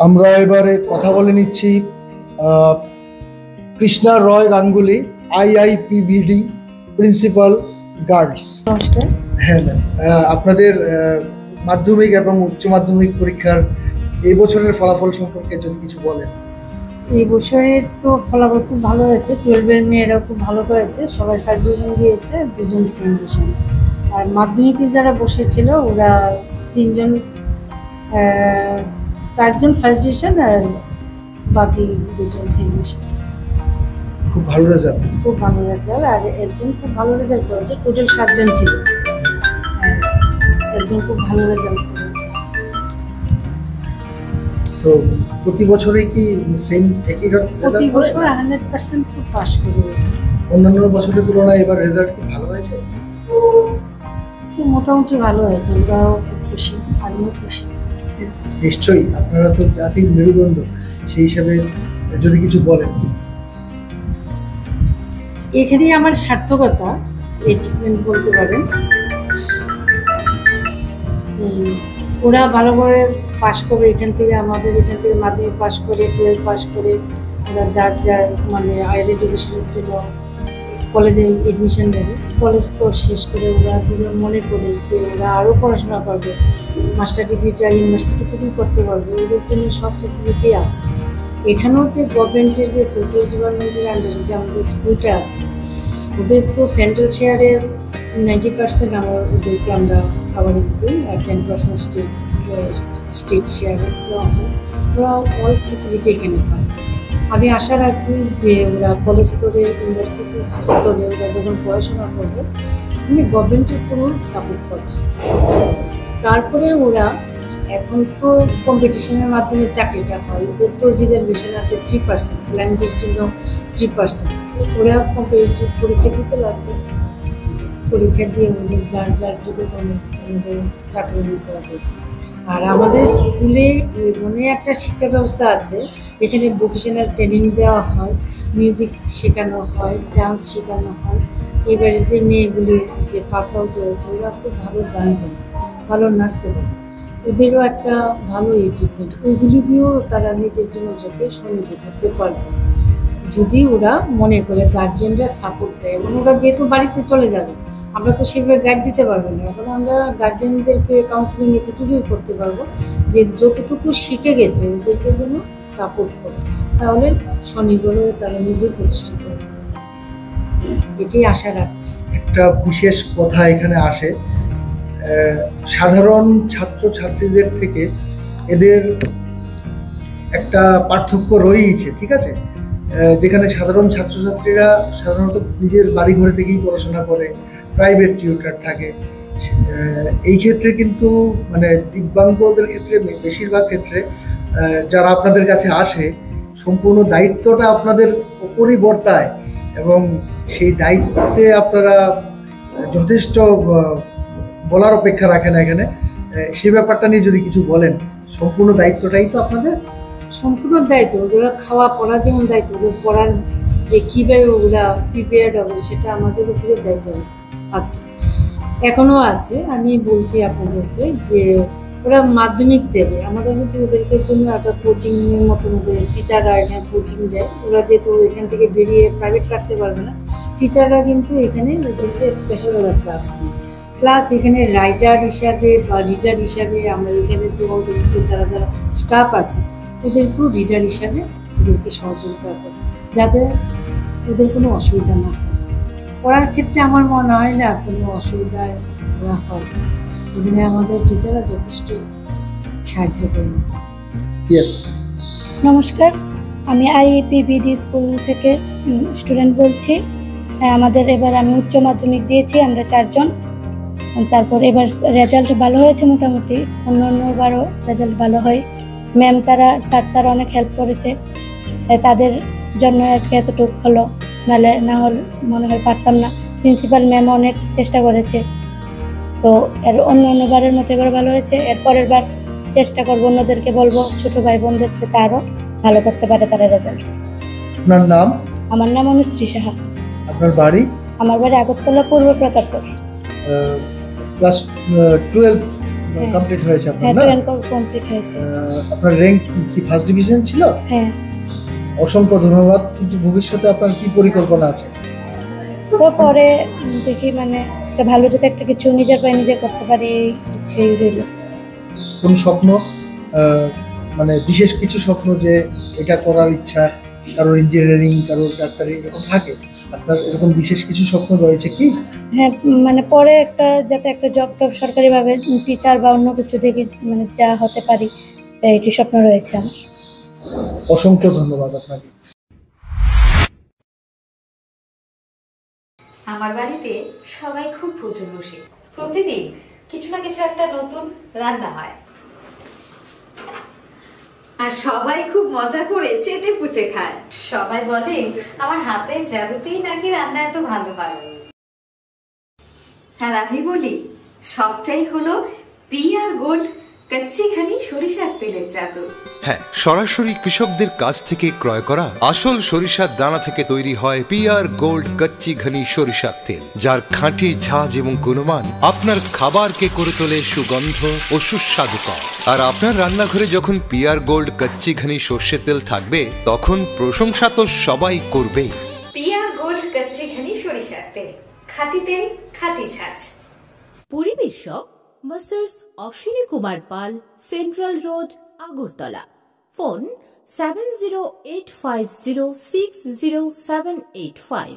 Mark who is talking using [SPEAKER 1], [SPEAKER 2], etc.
[SPEAKER 1] আমরা এবারে কথা বলে নিচ্ছি কৃষ্ণা রয় গাঙ্গুলি, IIPBD প্রিন্সিপাল, গার্লস।
[SPEAKER 2] নমস্কার।
[SPEAKER 1] হ্যাঁ ম্যাম, আপনাদের মাধ্যমিক এবং উচ্চ মাধ্যমিক পরীক্ষার এই বছরের ফলাফল সম্পর্কে যদি কিছু বলেন।
[SPEAKER 2] এই বছরের তো ফলাফল খুব ভালো হয়েছে। 12-এর মেয়েরাও খুব ভালো করেছে, সবাই ফার্স্ট ডিভিশন দিয়েছে, 2জন সেকেন্ড ডিভিশন। আর মাধ্যমিকে যারা বসেছিল ওরা 3জন, 4জন ফার্স্ট ডিভিশন আর বাকি 2জন সেকেন্ড ডিভিশন।
[SPEAKER 1] খুব ভালো রেজাল্ট।
[SPEAKER 2] খুব ভালো রেজাল্ট। আর একজন খুব ভালো রেজাল্ট করেছে, টোটাল 7জন ছিল, একজন খুব ভালো রেজাল্ট করেছে।
[SPEAKER 1] তো প্রতি বছরে কি সেম একই
[SPEAKER 2] প্রতি বছর 100% তো পাস করে।
[SPEAKER 1] অন্যান্য বছরের তুলনায় এবার রেজাল্ট কি ভালো হয়েছে?
[SPEAKER 2] মোটামুটি ভালো হয়েছে, ওরাও খুব খুশি, আমিও খুশি।
[SPEAKER 1] নিশ্চয়ই, আপনারা তো জাতির মেরুদণ্ড, সেই হিসাবে যদি কিছু বলেন।
[SPEAKER 2] এখানেই আমার সার্থকতা, অ্যাচিভমেন্ট বলতে পারেন। ওরা ভালো করে পাস করবে, এখান থেকে আমাদের এখান থেকে মাধ্যমিক পাস করে 12 পাস করে ওরা যার যার মানে হায়ার এডুকেশনের জন্য কলেজে এডমিশন নেবে। কলেজ তো শেষ করে ওরা যদি মনে করে যে ওরা আরও পড়াশোনা করবে, মাস্টার ডিগ্রিটা ইউনিভার্সিটি থেকেই করতে পারবে, ওদের জন্য সব ফেসিলিটি আছে। এখানেও যে গভর্নমেন্টের যে সোশ্যাল ডিপার্টমেন্টের আন্ডারে যে আমাদের স্কুলটা আছে, ওদের তো সেন্ট্রাল শেয়ারের 90% ওদেরকে আমরা কাভারেজ দিই, আর 10% স্টেট শেয়ারে দেওয়া হয়। ওরা অল ফেসিলিটি এখানে পায়। আমি আশা রাখি যে ওরা কলেজ স্তরে, ইউনিভার্সিটি স্তরে ওরা যখন পড়াশোনা করবে, উনি গভর্নমেন্টের কোনো সাপোর্ট করবে। তারপরে ওরা এখন তো কম্পিটিশনের মাধ্যমে চাকরিটা হয়, ওদের তো রিজার্ভেশন আছে 3%, ব্লাইন্ডদের জন্য 3%। ওরা কম্পিটিটিভ পরীক্ষা দিতে লাগবে, পরীক্ষা দিয়ে ওদের যার যার যোগ্যতা অনুযায়ী চাকরি নিতে হবে। আর আমাদের স্কুলে এমন একটা শিক্ষা ব্যবস্থা আছে, এখানে ভোকেশনাল ট্রেনিং দেওয়া হয়, মিউজিক শেখানো হয়, ডান্স শেখানো হয়। এবারে যে মেয়েগুলি যে পাস আউট হয়েছে ওরা খুব ভালো গান জানে, ভালো নাচতে পারে, ওদেরও একটা ভালো অ্যাচিভমেন্ট। ওইগুলি দিয়েও তারা নিজের জীবনটাকে স্বনির্ভর করতে পারবে যদি ওরা মনে করে, গার্জেনরা সাপোর্ট দেয়। এবং ওরা যেহেতু বাড়িতে চলে যাবে, আমরা তো সেভাবে গাইড দিতে পারবো না। এখন আমরা গার্জেনদেরকে কাউন্সিলিং এতটুকুই করতে পারবো যে যতটুকু শিখে গেছে ওদেরকে যেন সাপোর্ট করে, তাহলে স্বনির্ভর হয়ে তারা নিজে প্রতিষ্ঠিত হতে পারে, এটাই আশা রাখছি।
[SPEAKER 1] একটা বিশেষ কথা এখানে আসে, সাধারণ ছাত্রছাত্রীদের থেকে এদের একটা পার্থক্য রয়েছে, ঠিক আছে? যেখানে সাধারণ ছাত্রছাত্রীরা সাধারণত নিজের বাড়ি ঘরে থেকেই পড়াশোনা করে, প্রাইভেট টিউটর থাকে। এই ক্ষেত্রে কিন্তু মানে দিব্যাঙ্গদের ক্ষেত্রে, বেশিরভাগ ক্ষেত্রে যারা আপনাদের কাছে আসে, সম্পূর্ণ দায়িত্বটা আপনাদের ওপরই বর্তায় এবং সেই দায়িত্বে আপনারা যথেষ্ট বলার অপেক্ষা রাখেন এখানে। সেই ব্যাপারটা নিয়ে যদি কিছু বলেন। সম্পূর্ণ দায়িত্বটাই তো আপনাদের।
[SPEAKER 2] সম্পূর্ণ দায়িত্ব ওদের, খাওয়া পড়ার যেমন দায়িত্ব, ওদের পড়ার যে কীভাবে ওরা প্রিপেয়ার্ড হবে সেটা আমাদের উপরে দায়িত্ব আছে, এখনও আছে। আমি বলছি আপনাদেরকে যে ওরা মাধ্যমিক দেবে, আমাদের কিন্তু ওদেরকে জন্য একটা কোচিংয়ের মতন ওদের টিচাররা এখানে কোচিং দেয়। ওরা যেহেতু এখান থেকে বেরিয়ে প্রাইভেট রাখতে পারবে না, টিচাররা কিন্তু এখানে ওদেরকে স্পেশাল ওরা ক্লাস নেয়। প্লাস এখানে রাইটার হিসাবে বা রিডার হিসাবে আমরা এখানে যে যারা যারা স্টাফ আছে ওদেরকেও রিডার হিসাবে ওদেরকে সহযোগিতা করে, যাতে ওদের কোনো অসুবিধা না হয়। পড়ার ক্ষেত্রে আমার মনে হয় না কোনো অসুবিধায় ওরা হয়, এখানে আমাদের টিচাররা যথেষ্ট সাহায্য করেন।
[SPEAKER 3] নমস্কার, আমি IIPBD স্কুল থেকে স্টুডেন্ট বলছি। আমাদের এবার আমি উচ্চ মাধ্যমিক দিয়েছি, আমরা 4জন। তারপর এবার রেজাল্ট ভালো হয়েছে মোটামুটি, অন্যবারও রেজাল্ট ভালো হয়। ম্যাম স্যার তারা অনেক হেল্প করেছে, তাদের জন্য আজকে এতটুকু হলো, নাহলে না হলে মনে হয় পারতাম না। প্রিন্সিপাল ম্যাম অনেক চেষ্টা করেছে, তো অন্যবারের মতো এবার ভালো হয়েছে। এর পরের বার চেষ্টা করবো, অন্যদেরকে বলবো, ছোট ভাই বোনদের যাতে আরও ভালো করতে পারে তারা রেজাল্ট।
[SPEAKER 1] আপনার নাম?
[SPEAKER 3] আমার নাম অনুশ্রী সাহা।
[SPEAKER 1] আপনার বাড়ি?
[SPEAKER 3] আমার বাড়ি আগরতলা, পূর্ব প্রতাপপুর।
[SPEAKER 1] ক্লাস 12
[SPEAKER 3] হ্যাঁ।
[SPEAKER 1] কমপ্লিট হয়েছে আপনার,
[SPEAKER 3] হ্যাঁ
[SPEAKER 1] না?
[SPEAKER 3] 12 কমপ্লিট হয়েছে।
[SPEAKER 1] আপনার র্যাঙ্ক কি ফার্স্ট ডিভিশন ছিল?
[SPEAKER 3] হ্যাঁ।
[SPEAKER 1] অসংখ্য ধন্যবাদ। কিন্তু ভবিষ্যতে আপনার কি পরিকল্পনা আছে?
[SPEAKER 3] তো পরে দেখি মানে একটা ভালো যাতে একটা কিছু নিজের পায়ে নিজে করতে পারি, এই ইচ্ছেই রইল।
[SPEAKER 1] কোন স্বপ্ন, মানে বিশেষ কিছু স্বপ্ন যে এটা করার ইচ্ছা, কারোর ইঞ্জিনিয়ারিং, কারোর ডাক্তারি, এরকম থাকে, আপনার এরকম বিশেষ কিছু স্বপ্ন রয়েছে কি?
[SPEAKER 3] হ্যাঁ মানে পরে একটা যাতে একটা জব টব সরকারিভাবে টিচার বা অন্য কিছু দেখে মানে যা হতে পারি, এইটি স্বপ্ন রয়েছে আমার।
[SPEAKER 1] অসংখ্য ধন্যবাদ আপনাকে।
[SPEAKER 4] আমার বাড়িতে সবাই খুব প্রচুর বসে, প্রতিদিন কিছু না কিছু একটা নতুন রান্না হয়, আর সবাই খুব মজা করে চেটে পুটে খায়। সবাই বলে আমার হাতের জাদুতেই নাকি রান্না এত ভালো হয়। আর আমি বলি সবটাই হলো পিআর গোল্ড কচ্চি ঘানি সরিষার তেলের জাদু।
[SPEAKER 5] হ্যাঁ, সরাসরি কৃষকদের কাছ থেকে ক্রয় করা আসল সরিষার দানা থেকে তৈরি হয় পিআর গোল্ড কচ্চি ঘনি সরিষার তেল, যার খাঁটি ঝাঁজ এবং গুণমান আপনার খাবারকে করে তোলে সুগন্ধ ও সুস্বাদুকর। আর আপনার রান্নাঘরে যখন পিআর গোল্ড কচ্চি ঘনি সর্ষের তেল থাকবে, তখন প্রশংসা তো সবাই করবেই।
[SPEAKER 4] পিআর গোল্ড কচ্চি ঘানি সরিষার তেল, খাঁটি তেল, খাঁটি ঝাঁজ।
[SPEAKER 6] পরিবেশক Messrs Ashwini Kumar Pal, central road, Agartala. Phone 7085060785।